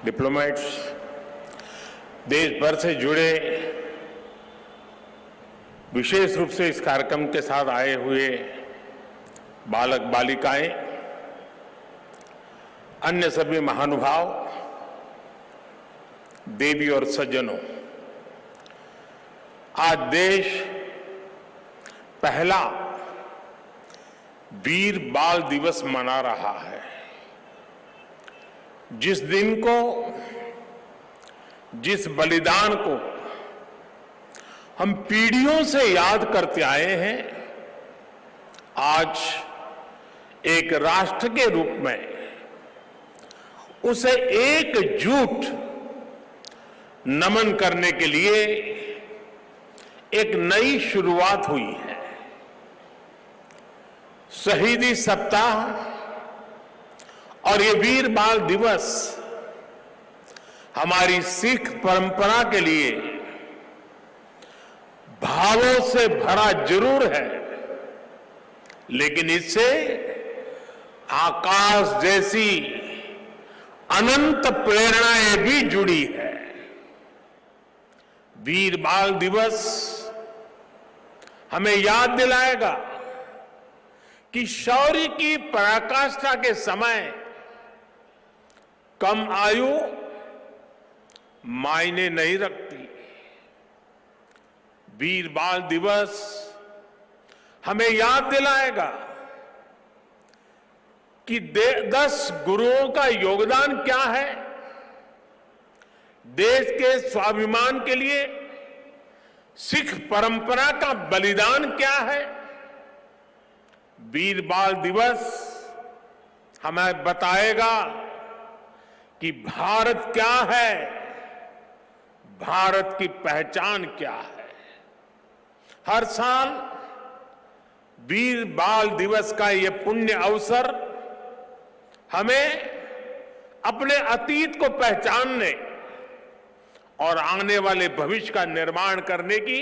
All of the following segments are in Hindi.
डिप्लोमेट्स, देश भर से जुड़े विशेष रूप से इस कार्यक्रम के साथ आए हुए बालक बालिकाएं, अन्य सभी महानुभाव, देवी और सज्जनों, आज देश पहला वीर बाल दिवस मना रहा है। जिस दिन को, जिस बलिदान को हम पीढ़ियों से याद करते आए हैं, आज एक राष्ट्र के रूप में उसे एकजुट नमन करने के लिए एक नई शुरुआत हुई है। शहीदी सप्ताह और ये वीर बाल दिवस हमारी सिख परंपरा के लिए भावों से भरा जरूर है, लेकिन इससे आकाश जैसी अनंत प्रेरणाएं भी जुड़ी है। वीर बाल दिवस हमें याद दिलाएगा कि शौर्य की पराकाष्ठा के समय कम आयु मायने नहीं रखती। वीर बाल दिवस हमें याद दिलाएगा कि 10 गुरुओं का योगदान क्या है, देश के स्वाभिमान के लिए सिख परंपरा का बलिदान क्या है। वीर बाल दिवस हमें बताएगा कि भारत क्या है, भारत की पहचान क्या है। हर साल वीर बाल दिवस का ये पुण्य अवसर हमें अपने अतीत को पहचानने और आने वाले भविष्य का निर्माण करने की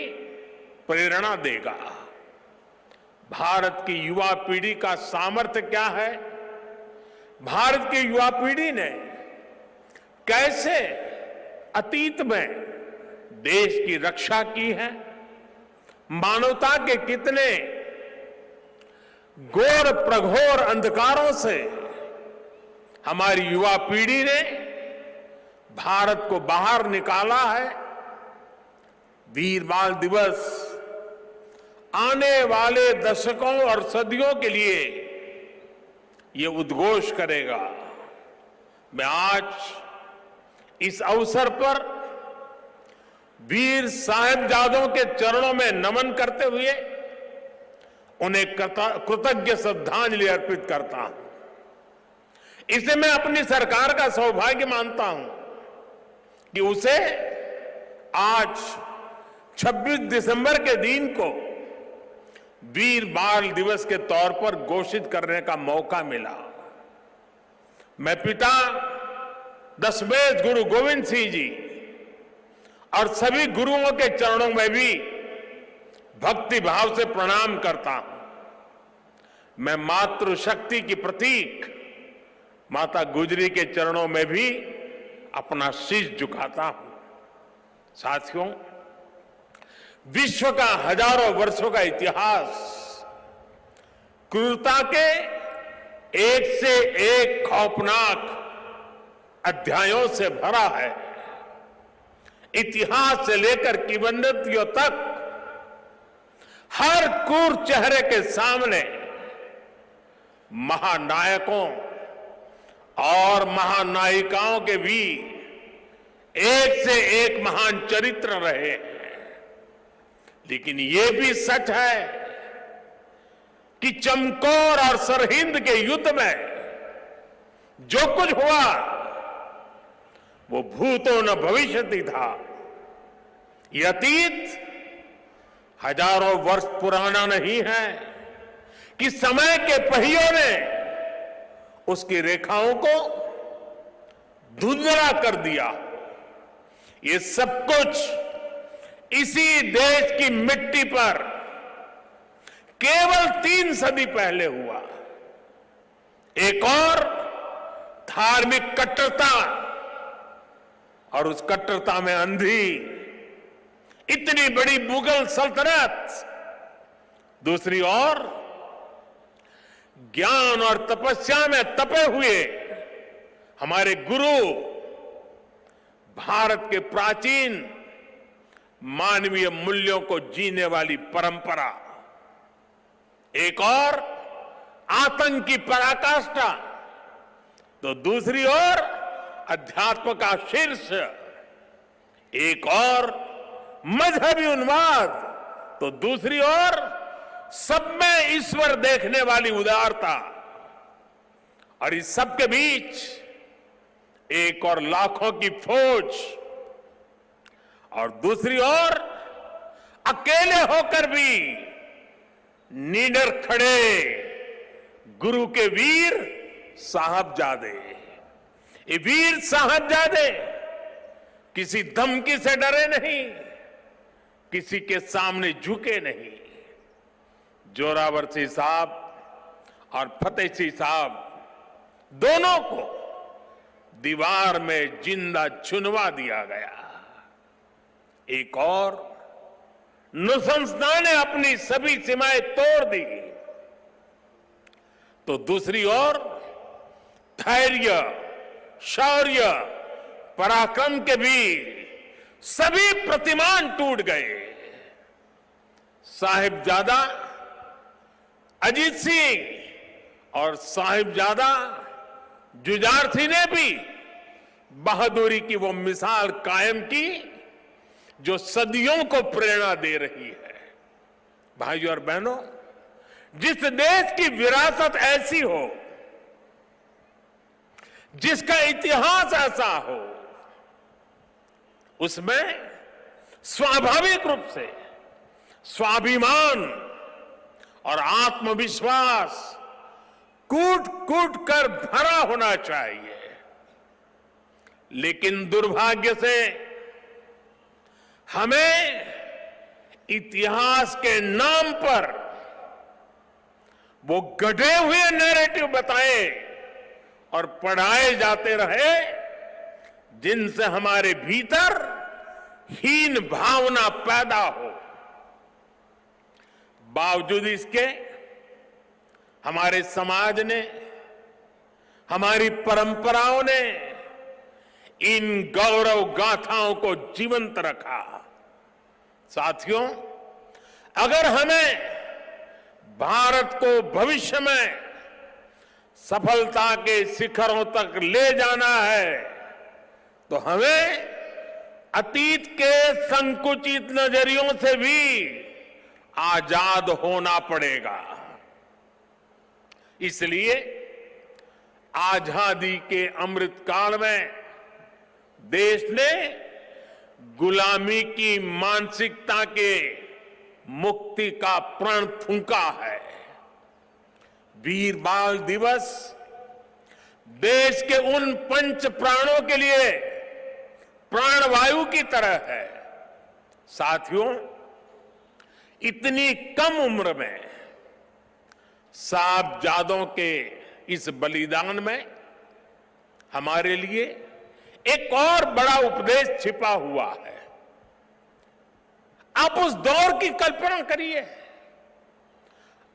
प्रेरणा देगा। भारत की युवा पीढ़ी का सामर्थ्य क्या है, भारत की युवा पीढ़ी ने कैसे अतीत में देश की रक्षा की है, मानवता के कितने घोर प्रघोर अंधकारों से हमारी युवा पीढ़ी ने भारत को बाहर निकाला है। वीर बाल दिवस आने वाले दशकों और सदियों के लिए ये उद्घोष करेगा। मैं आज इस अवसर पर वीर साहिबजादों के चरणों में नमन करते हुए उन्हें कृतज्ञ श्रद्धांजलि अर्पित करता हूं। इसे मैं अपनी सरकार का सौभाग्य मानता हूं कि उसे आज 26 दिसंबर के दिन को वीर बाल दिवस के तौर पर घोषित करने का मौका मिला। मैं पिता दशमेश गुरु गोविंद सिंह जी और सभी गुरुओं के चरणों में भी भक्ति भाव से प्रणाम करता हूं। मैं मातृशक्ति की प्रतीक माता गुजरी के चरणों में भी अपना शीश झुकाता हूं। साथियों, विश्व का हजारों वर्षों का इतिहास क्रूरता के एक से एक खौफनाक अध्यायों से भरा है। इतिहास से लेकर किंवदंतियों तक हर क्रूर चेहरे के सामने महानायकों और महानायिकाओं के भी एक से एक महान चरित्र रहे हैं। लेकिन ये भी सच है कि चमकौर और सरहिंद के युद्ध में जो कुछ हुआ वो भूतो न भविष्यति था। ये अतीत हजारों वर्ष पुराना नहीं है कि समय के पहियों ने उसकी रेखाओं को धुंधला कर दिया। ये सब कुछ इसी देश की मिट्टी पर केवल 3 सदी पहले हुआ। एक और धार्मिक कट्टरता और उस कट्टरता में अंधी इतनी बड़ी मुगल सल्तनत, दूसरी ओर ज्ञान और तपस्या में तपे हुए हमारे गुरु, भारत के प्राचीन मानवीय मूल्यों को जीने वाली परंपरा, एक और आतंक की पराकाष्ठा, तो दूसरी ओर अध्यात्म का शीर्ष, एक और मजहबी उन्माद, तो दूसरी ओर सब में ईश्वर देखने वाली उदारता, और इस सब के बीच एक और लाखों की फौज, और दूसरी ओर अकेले होकर भी निडर खड़े गुरु के वीर साहबजादे। ये वीर साहबजादे किसी धमकी से डरे नहीं, किसी के सामने झुके नहीं। जोरावर सिंह साहब और फतेह सिंह साहब दोनों को दीवार में जिंदा चुनवा दिया गया। एक और नृशंसता ने अपनी सभी सीमाएं तोड़ दी, तो दूसरी ओर धैर्य, शौर्य, पराक्रम के भी सभी प्रतिमान टूट गए। साहिबजादा अजीत सिंह और साहिबजादा जुझार सिंह ने भी बहादुरी की वो मिसाल कायम की जो सदियों को प्रेरणा दे रही है। भाइयों और बहनों, जिस देश की विरासत ऐसी हो, जिसका इतिहास ऐसा हो, उसमें स्वाभाविक रूप से स्वाभिमान और आत्मविश्वास कूट कूट कर भरा होना चाहिए। लेकिन दुर्भाग्य से हमें इतिहास के नाम पर वो गढ़े हुए नैरेटिव बताए और पढ़ाए जाते रहे, जिनसे हमारे भीतर हीन भावना पैदा हो। बावजूद इसके हमारे समाज ने, हमारी परंपराओं ने इन गौरव गाथाओं को जीवंत रखा। साथियों, अगर हमें भारत को भविष्य में सफलता के शिखरों तक ले जाना है, तो हमें अतीत के संकुचित नजरियों से भी आजाद होना पड़ेगा। इसलिए आजादी के अमृत काल में देश ने गुलामी की मानसिकता के मुक्ति का प्रण फूंका है। वीर बाल दिवस देश के उन पंच प्राणों के लिए प्राणवायु की तरह है। साथियों, इतनी कम उम्र में साहबजादों के इस बलिदान में हमारे लिए एक और बड़ा उपदेश छिपा हुआ है। आप उस दौर की कल्पना करिए,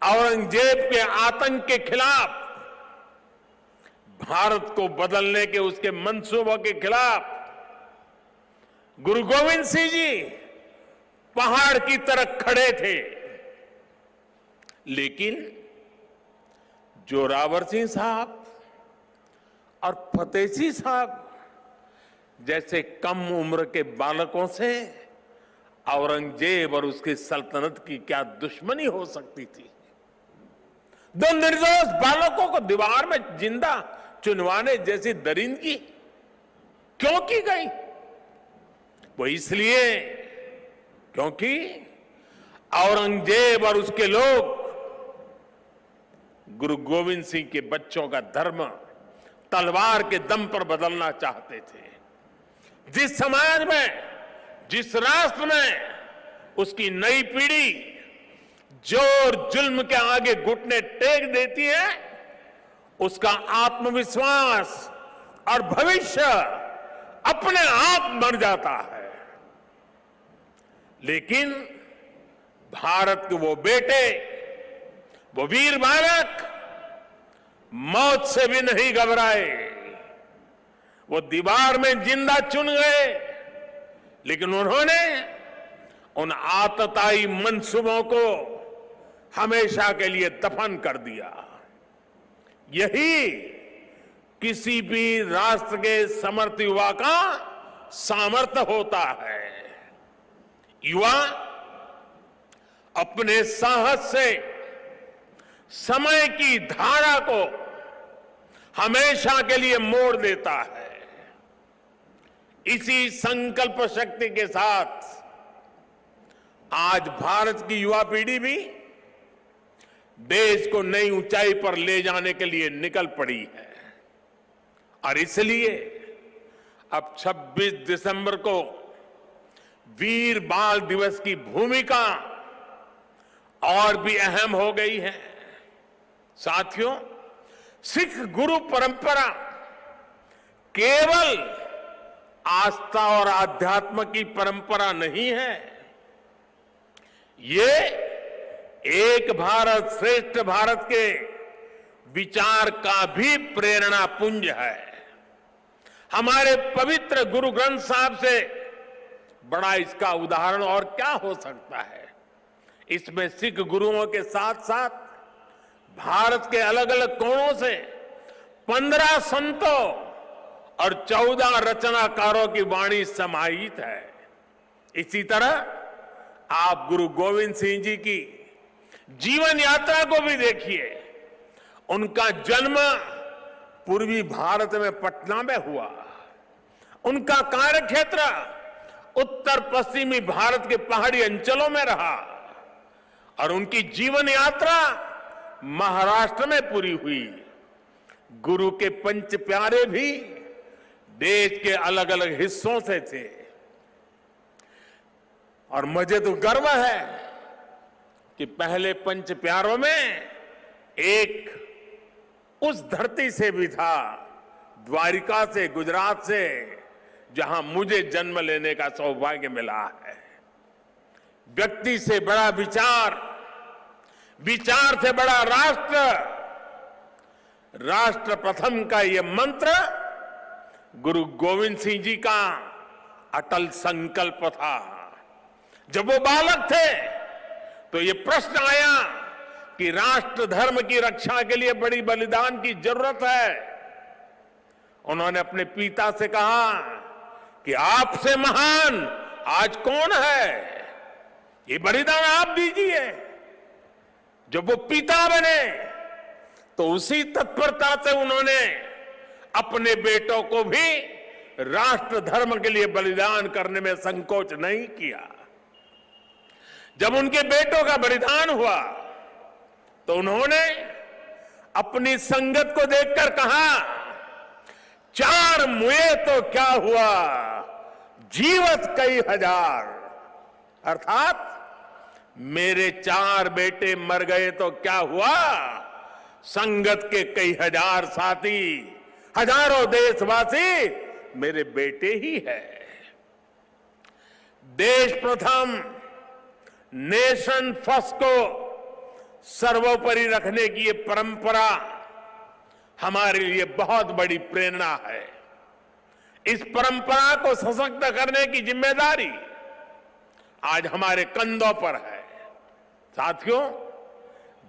औरंगजेब के आतंक के खिलाफ, भारत को बदलने के उसके मंसूबों के खिलाफ गुरु गोविंद सिंह जी पहाड़ की तरह खड़े थे। लेकिन जोरावर सिंह साहब और फतेह सिंह साहब जैसे कम उम्र के बालकों से औरंगजेब और उसकी सल्तनत की क्या दुश्मनी हो सकती थी। दो निर्दोष बालकों को दीवार में जिंदा चुनवाने जैसी दरिंदगी क्यों की गई? वो इसलिए क्योंकि औरंगजेब और उसके लोग गुरु गोविंद सिंह के बच्चों का धर्म तलवार के दम पर बदलना चाहते थे। जिस समाज में, जिस राष्ट्र में उसकी नई पीढ़ी जोर जुल्म के आगे घुटने टेक देती है, उसका आत्मविश्वास और भविष्य अपने आप मर जाता है। लेकिन भारत के वो बेटे, वो वीर बालक मौत से भी नहीं घबराए। वो दीवार में जिंदा चुन गए, लेकिन उन्होंने उन आतताई मंसूबों को हमेशा के लिए दफन कर दिया। यही किसी भी राष्ट्र के समर्थ युवा का सामर्थ्य होता है। युवा अपने साहस से समय की धारा को हमेशा के लिए मोड़ देता है। इसी संकल्प शक्ति के साथ आज भारत की युवा पीढ़ी भी देश को नई ऊंचाई पर ले जाने के लिए निकल पड़ी है। और इसलिए अब 26 दिसंबर को वीर बाल दिवस की भूमिका और भी अहम हो गई है। साथियों, सिख गुरु परंपरा केवल आस्था और आध्यात्म की परंपरा नहीं है, ये एक भारत श्रेष्ठ भारत के विचार का भी प्रेरणा पुंज है। हमारे पवित्र गुरु ग्रंथ साहब से बड़ा इसका उदाहरण और क्या हो सकता है। इसमें सिख गुरुओं के साथ साथ भारत के अलग अलग कोणों से 15 संतों और 14 रचनाकारों की वाणी समाहित है। इसी तरह आप गुरु गोविंद सिंह जी की जीवन यात्रा को भी देखिए। उनका जन्म पूर्वी भारत में पटना में हुआ। उनका कार्यक्षेत्र उत्तर पश्चिमी भारत के पहाड़ी अंचलों में रहा और उनकी जीवन यात्रा महाराष्ट्र में पूरी हुई। गुरु के पंच प्यारे भी देश के अलग अलग हिस्सों से थे। और मुझे तो गर्व है कि पहले पंच प्यारों में एक उस धरती से भी था, द्वारिका से, गुजरात से, जहां मुझे जन्म लेने का सौभाग्य मिला है। व्यक्ति से बड़ा विचार, विचार से बड़ा राष्ट्र, राष्ट्र प्रथम का यह मंत्र गुरु गोविंद सिंह जी का अटल संकल्प था। जब वो बालक थे तो ये प्रश्न आया कि राष्ट्र धर्म की रक्षा के लिए बड़ी बलिदान की जरूरत है। उन्होंने अपने पिता से कहा कि आपसे महान आज कौन है, ये बलिदान आप दीजिए। जब वो पिता बने तो उसी तत्परता से उन्होंने अपने बेटों को भी राष्ट्र धर्म के लिए बलिदान करने में संकोच नहीं किया। जब उनके बेटों का बलिदान हुआ तो उन्होंने अपनी संगत को देखकर कहा, 4 मुए तो क्या हुआ, जीवत कई हजार। अर्थात मेरे 4 बेटे मर गए तो क्या हुआ, संगत के कई हजार साथी, हजारों देशवासी मेरे बेटे ही है। देश प्रथम, नेशन फर्स्ट को सर्वोपरि रखने की ये परंपरा हमारे लिए बहुत बड़ी प्रेरणा है। इस परंपरा को सशक्त करने की जिम्मेदारी आज हमारे कंधों पर है। साथियों,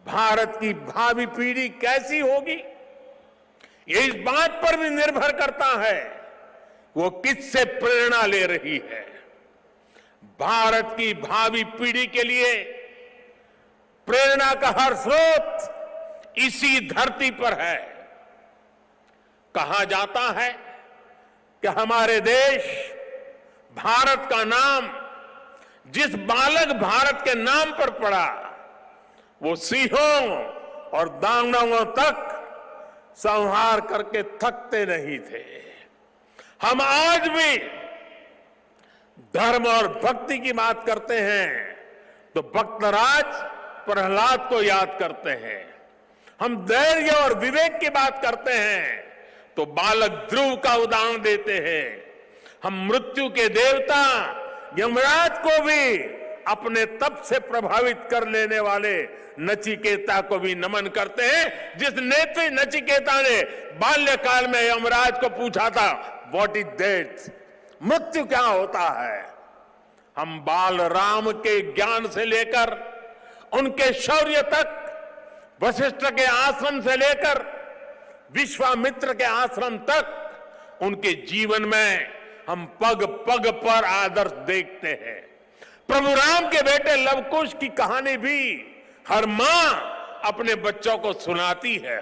भारत की भावी पीढ़ी कैसी होगी, ये इस बात पर भी निर्भर करता है वो किससे प्रेरणा ले रही है। भारत की भावी पीढ़ी के लिए प्रेरणा का हर स्रोत इसी धरती पर है। कहा जाता है कि हमारे देश भारत का नाम जिस बालक भारत के नाम पर पड़ा, वो सिंहों और दानवों तक संहार करके थकते नहीं थे। हम आज भी धर्म और भक्ति की बात करते हैं तो भक्तराज प्रहलाद को याद करते हैं। हम धैर्य और विवेक की बात करते हैं तो बालक ध्रुव का उदाहरण देते हैं। हम मृत्यु के देवता यमराज को भी अपने तप से प्रभावित कर लेने वाले नचिकेता को भी नमन करते हैं, जिस नेत्री नचिकेता ने बाल्यकाल में यमराज को पूछा था, व्हाट इज डेथ, मृत्यु क्या होता है। हम बाल राम के ज्ञान से लेकर उनके शौर्य तक, वशिष्ठ के आश्रम से लेकर विश्वामित्र के आश्रम तक, उनके जीवन में हम पग पग पर आदर्श देखते हैं। प्रभु राम के बेटे लवकुश की कहानी भी हर मां अपने बच्चों को सुनाती है।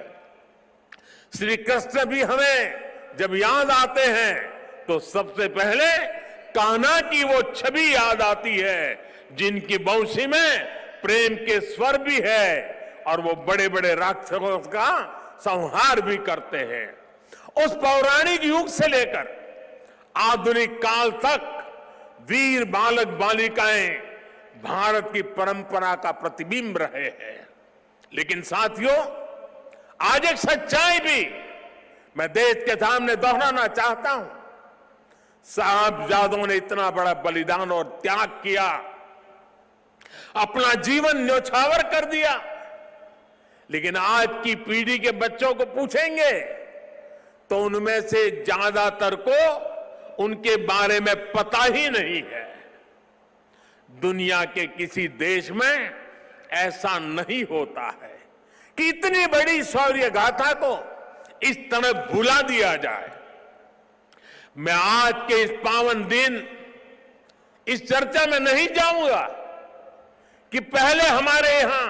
श्री कृष्ण भी हमें जब याद आते हैं तो सबसे पहले कान्हा की वो छवि याद आती है, जिनकी बंशी में प्रेम के स्वर भी है और वो बड़े बड़े राक्षसों का संहार भी करते हैं। उस पौराणिक युग से लेकर आधुनिक काल तक वीर बालक बालिकाएं भारत की परंपरा का प्रतिबिंब रहे हैं। लेकिन साथियों, आज एक सच्चाई भी मैं देश के सामने दोहराना चाहता हूं। साहबजादों ने इतना बड़ा बलिदान और त्याग किया, अपना जीवन न्यौछावर कर दिया, लेकिन आज की पीढ़ी के बच्चों को पूछेंगे तो उनमें से ज्यादातर को उनके बारे में पता ही नहीं है। दुनिया के किसी देश में ऐसा नहीं होता है कि इतनी बड़ी शौर्य गाथा को इस तरह भुला दिया जाए। मैं आज के इस पावन दिन इस चर्चा में नहीं जाऊंगा कि पहले हमारे यहां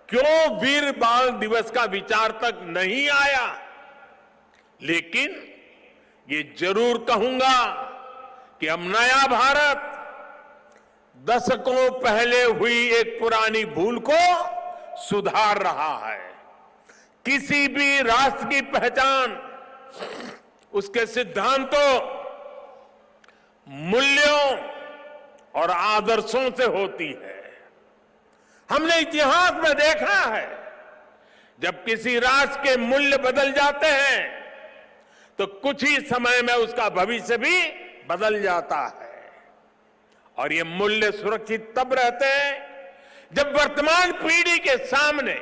क्यों वीर बाल दिवस का विचार तक नहीं आया, लेकिन ये जरूर कहूंगा कि हम नया भारत दशकों पहले हुई एक पुरानी भूल को सुधार रहा है। किसी भी राष्ट्र की पहचान उसके सिद्धांतों, मूल्यों और आदर्शों से होती है। हमने इतिहास में देखा है, जब किसी राष्ट्र के मूल्य बदल जाते हैं तो कुछ ही समय में उसका भविष्य भी बदल जाता है। और ये मूल्य सुरक्षित तब रहते हैं जब वर्तमान पीढ़ी के सामने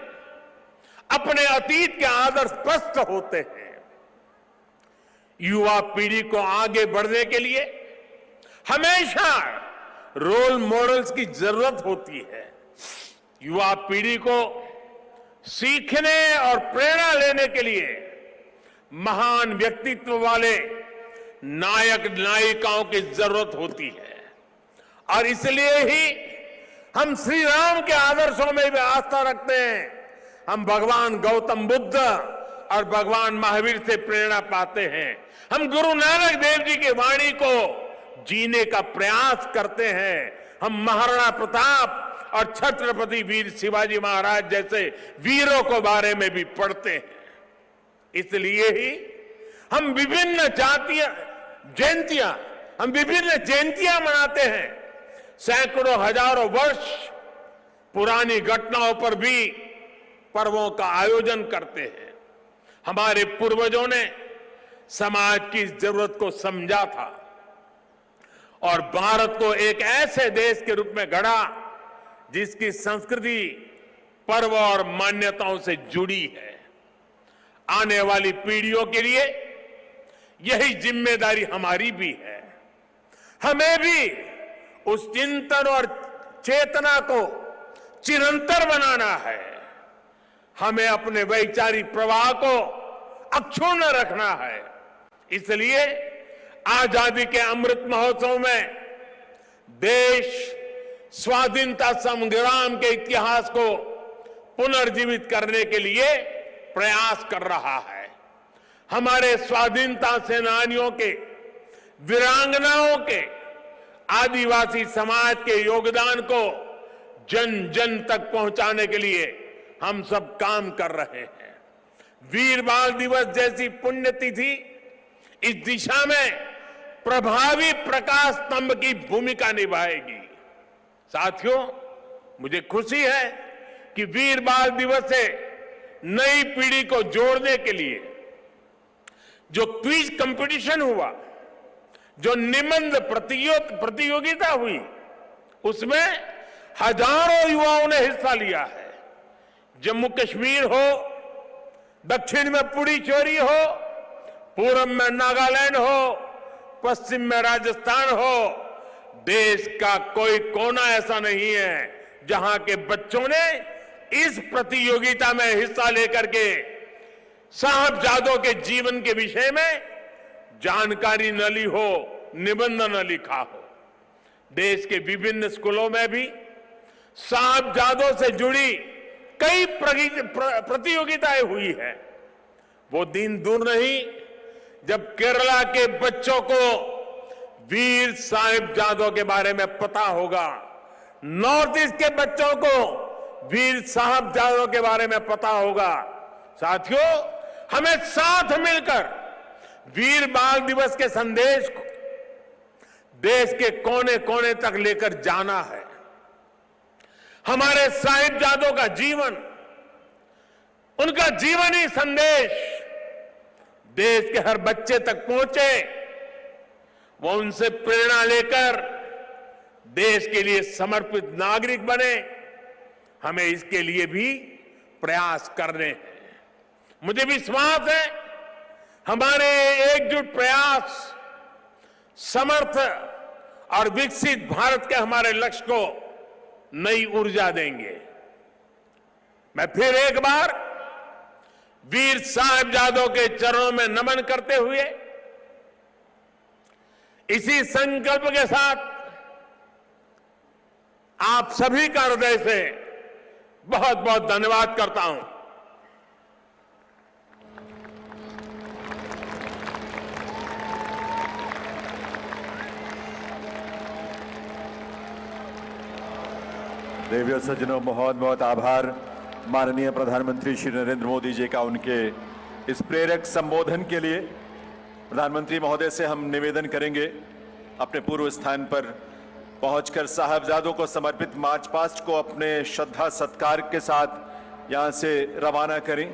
अपने अतीत के आदर्श स्पष्ट होते हैं। युवा पीढ़ी को आगे बढ़ने के लिए हमेशा रोल मॉडल्स की जरूरत होती है। युवा पीढ़ी को सीखने और प्रेरणा लेने के लिए महान व्यक्तित्व वाले नायक नायिकाओं की जरूरत होती है। और इसलिए ही हम श्री राम के आदर्शों में भी आस्था रखते हैं। हम भगवान गौतम बुद्ध और भगवान महावीर से प्रेरणा पाते हैं। हम गुरु नानक देव जी की वाणी को जीने का प्रयास करते हैं। हम महाराणा प्रताप और छत्रपति वीर शिवाजी महाराज जैसे वीरों के बारे में भी पढ़ते हैं। इसलिए ही हम विभिन्न जयंतियां मनाते हैं। सैकड़ों हजारों वर्ष पुरानी घटनाओं पर भी पर्वों का आयोजन करते हैं। हमारे पूर्वजों ने समाज की जरूरत को समझा था और भारत को एक ऐसे देश के रूप में गढ़ा जिसकी संस्कृति पर्व और मान्यताओं से जुड़ी है। आने वाली पीढ़ियों के लिए यही जिम्मेदारी हमारी भी है। हमें भी उस चिंतन और चेतना को चिरंतर बनाना है। हमें अपने वैचारिक प्रवाह को अक्षुण्ण रखना है। इसलिए आजादी के अमृत महोत्सव में देश स्वाधीनता संग्राम के इतिहास को पुनर्जीवित करने के लिए प्रयास कर रहा है। हमारे स्वाधीनता सेनानियों के, वीरांगनाओं के, आदिवासी समाज के योगदान को जन जन तक पहुंचाने के लिए हम सब काम कर रहे हैं। वीर बाल दिवस जैसी पुण्यतिथि इस दिशा में प्रभावी प्रकाश स्तंभ की भूमिका निभाएगी। साथियों, मुझे खुशी है कि वीर बाल दिवस से नई पीढ़ी को जोड़ने के लिए जो क्विज कंपटीशन हुआ, जो निबंध प्रतियोगिता हुई उसमें हजारों युवाओं ने हिस्सा लिया है। जम्मू कश्मीर हो, दक्षिण में पुडुचेरी हो, पूर्व में नागालैंड हो, पश्चिम में राजस्थान हो, देश का कोई कोना ऐसा नहीं है जहां के बच्चों ने इस प्रतियोगिता में हिस्सा लेकर के साहबजादों के जीवन के विषय में जानकारी न ली हो, निबंध न लिखा हो। देश के विभिन्न स्कूलों में भी साहबजादों से जुड़ी कई प्रतियोगिताएं हुई है। वो दिन दूर नहीं जब केरला के बच्चों को वीर साहिबजादों के बारे में पता होगा, नॉर्थ ईस्ट के बच्चों को वीर साहिबजादों के बारे में पता होगा। साथियों, हमें साथ मिलकर वीर बाल दिवस के संदेश को देश के कोने कोने तक लेकर जाना है। हमारे साहिबजादों का जीवन, उनका जीवनी संदेश देश के हर बच्चे तक पहुंचे, वो उनसे प्रेरणा लेकर देश के लिए समर्पित नागरिक बने। हमें इसके लिए भी प्रयास करने हैं। मुझे विश्वास है हमारे एकजुट प्रयास समर्थ और विकसित भारत के हमारे लक्ष्य को नई ऊर्जा देंगे। मैं फिर एक बार वीर साहिबजादों के चरणों में नमन करते हुए इसी संकल्प के साथ आप सभी का हृदय से बहुत बहुत धन्यवाद करता हूं। देवियों सज्जनों, बहुत बहुत आभार माननीय प्रधानमंत्री श्री नरेंद्र मोदी जी का उनके इस प्रेरक संबोधन के लिए। प्रधानमंत्री महोदय से हम निवेदन करेंगे अपने पूर्व स्थान पर पहुंचकर साहबजादों को समर्पित मार्च पास्ट को अपने श्रद्धा सत्कार के साथ यहां से रवाना करें।